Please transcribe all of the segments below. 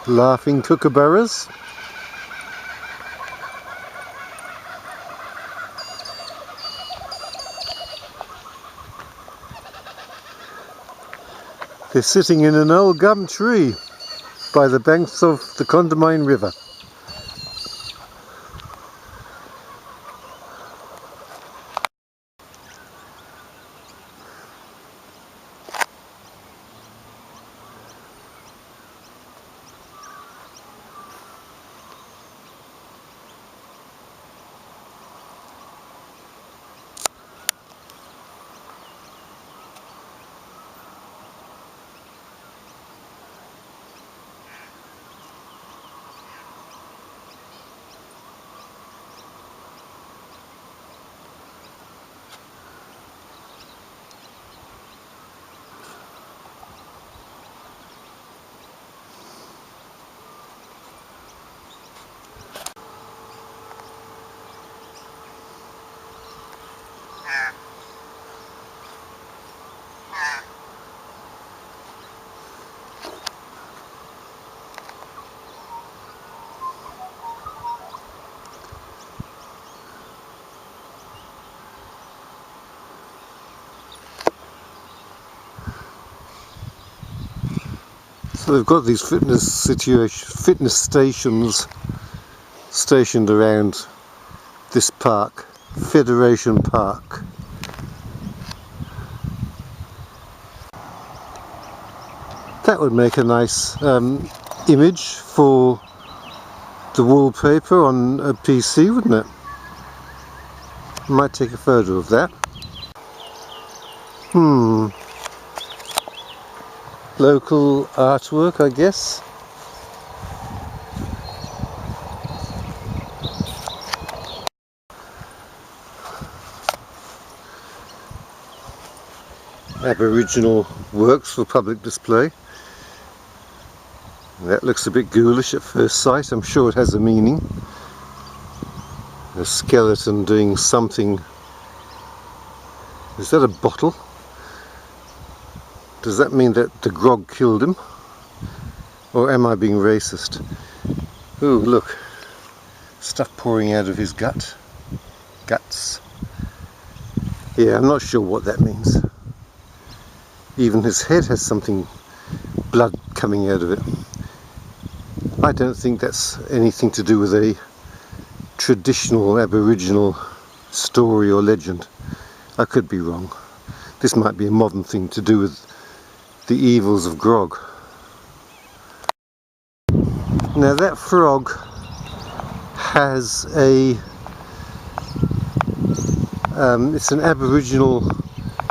Laughing kookaburras. They're sitting in an old gum tree by the banks of the Condamine River. So they've got these fitness stations stationed around this park, Federation Park. That would make a nice image for the wallpaper on a PC, wouldn't it? I might take a photo of that. Local artwork, I guess. Aboriginal works for public display. That looks a bit ghoulish at first sight. I'm sure it has a meaning. A skeleton doing something. Is that a bottle? Does that mean that the grog killed him? Or am I being racist? Ooh, look. Stuff pouring out of his guts. Yeah, I'm not sure what that means. Even his head has something, blood coming out of it. I don't think that's anything to do with a traditional Aboriginal story or legend. I could be wrong. This might be a modern thing to do with the evils of grog. Now that frog has it's an Aboriginal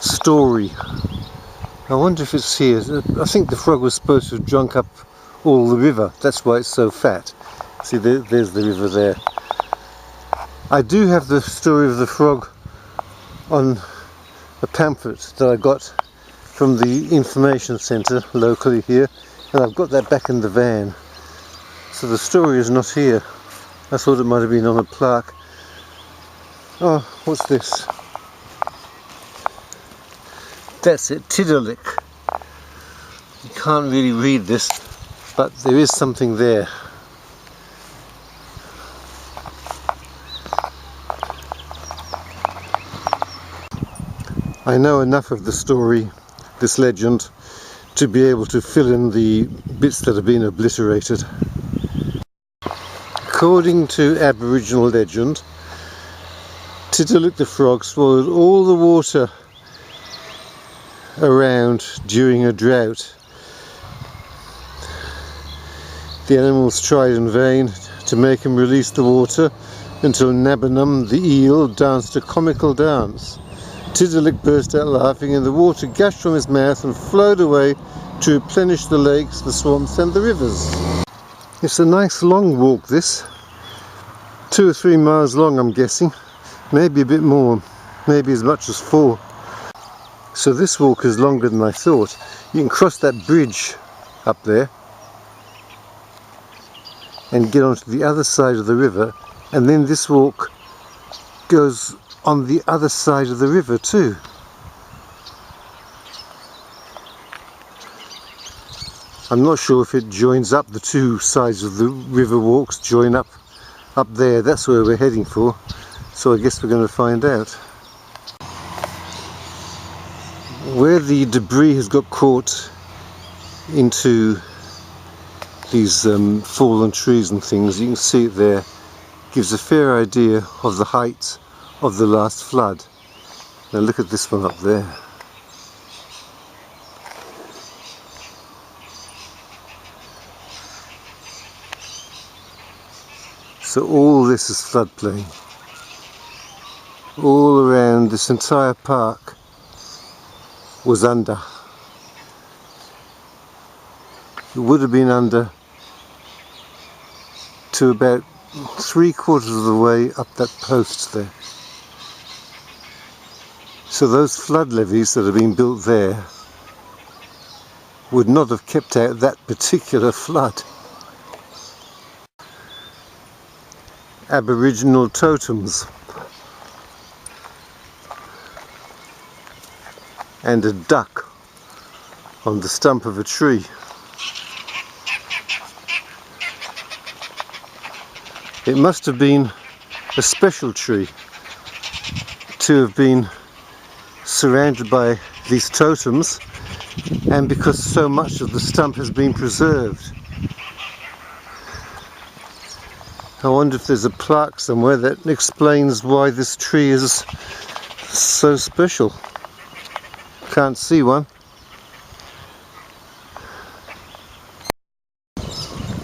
story. I wonder if it's here. I think the frog was supposed to have drunk up all the river. That's why it's so fat. See, there's the river there. I do have the story of the frog on a pamphlet that I got from the information centre locally here, and I've got that back in the van. So the story is not here. I thought it might have been on a plaque. Oh, what's this? That's it, Tiddalik. You can't really read this, but there is something there. I know enough of the story, this legend, to be able to fill in the bits that have been obliterated. According to Aboriginal legend, Tiddalik the frog swallowed all the water around during a drought. The animals tried in vain to make him release the water until Nabanum the eel danced a comical dance. Tiddalik burst out laughing and the water gushed from his mouth and flowed away to replenish the lakes, the swamps and the rivers. It's a nice long walk, this. 2 or 3 miles long, I'm guessing. Maybe a bit more, maybe as much as 4. So this walk is longer than I thought. You can cross that bridge up there and get onto the other side of the river, and then this walk goes on the other side of the river too. I'm not sure if it joins up, the two sides of the river walks join up there. That's where we're heading for, so I guess we're going to find out. Where the debris has got caught into these fallen trees and things, you can see it there, gives a fair idea of the height of the last flood. Now look at this one up there. So all this is floodplain. All around this entire park was under. It would have been under to about 3/4 of the way up that post there. So those flood levees that have been built there would not have kept out that particular flood. Aboriginal totems and a duck on the stump of a tree. It must have been a special tree to have been surrounded by these totems, and because so much of the stump has been preserved. I wonder if there's a plaque somewhere that explains why this tree is so special. Can't see one.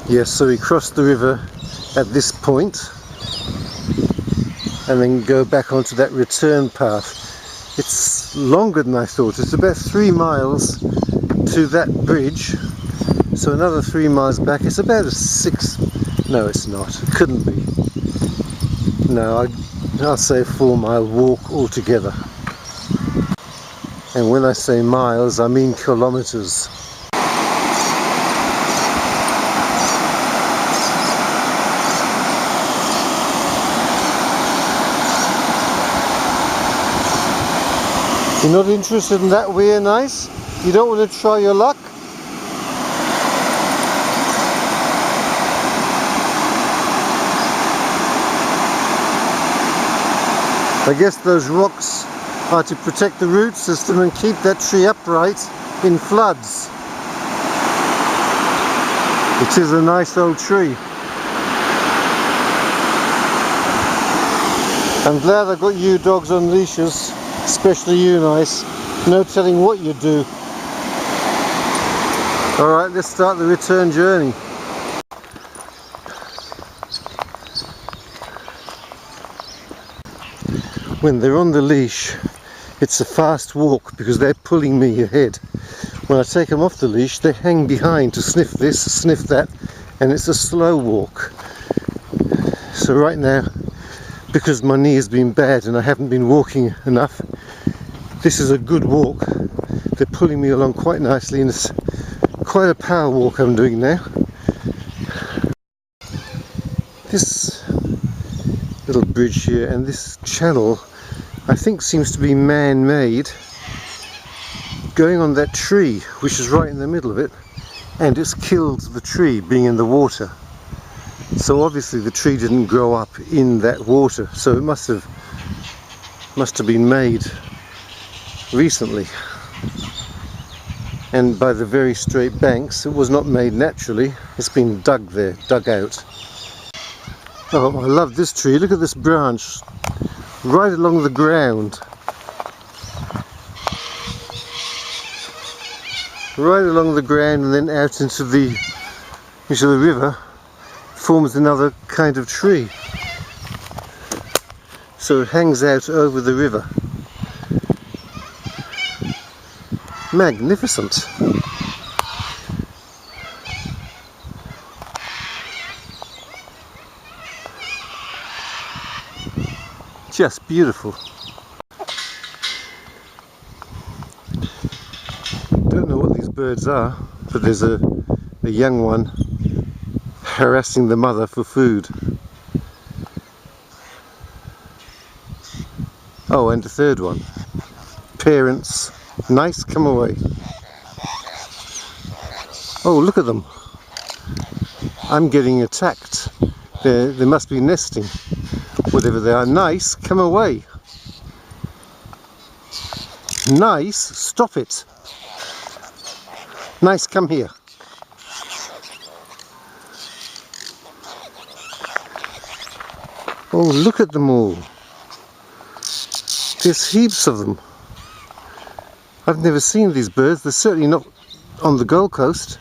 Yes, so we crossed the river at this point and then go back onto that return path. It's longer than I thought. It's about 3 miles to that bridge, so another 3 miles back. It's about a 6. No, it's not. It couldn't be. No, I'll say a 4-mile walk altogether. And when I say miles, I mean kilometres. You're not interested in that weir nice? You don't want to try your luck? I guess those rocks are to protect the root system and keep that tree upright in floods. It is a nice old tree. I'm glad I got you dogs on leashes, especially you, Nice. No telling what you'd do. Alright, let's start the return journey. When they're on the leash, it's a fast walk because they're pulling me ahead. When I take them off the leash, they hang behind to sniff this, sniff that, and it's a slow walk. So right now, because my knee has been bad and I haven't been walking enough, this is a good walk. They're pulling me along quite nicely, and it's quite a power walk I'm doing now. This little bridge here and this channel, I think, seems to be man-made, going on that tree which is right in the middle of it, and it's killed the tree being in the water. So obviously the tree didn't grow up in that water, so it must have been made recently, and by the very straight banks. It was not made naturally, it's been dug there, dug out. Oh, I love this tree. Look at this branch right along the ground, right along the ground, and then out into the river. Forms another kind of tree, so it hangs out over the river. Magnificent. Just beautiful. Don't know what these birds are, but there's a young one harassing the mother for food. Oh, and a third one. Parents, Nice, come away. Oh, look at them. I'm getting attacked. They must be nesting. Whatever they are. Nice, come away. Nice, stop it. Nice, come here. Oh, look at them all. There's heaps of them. I've never seen these birds. They're certainly not on the Gold Coast.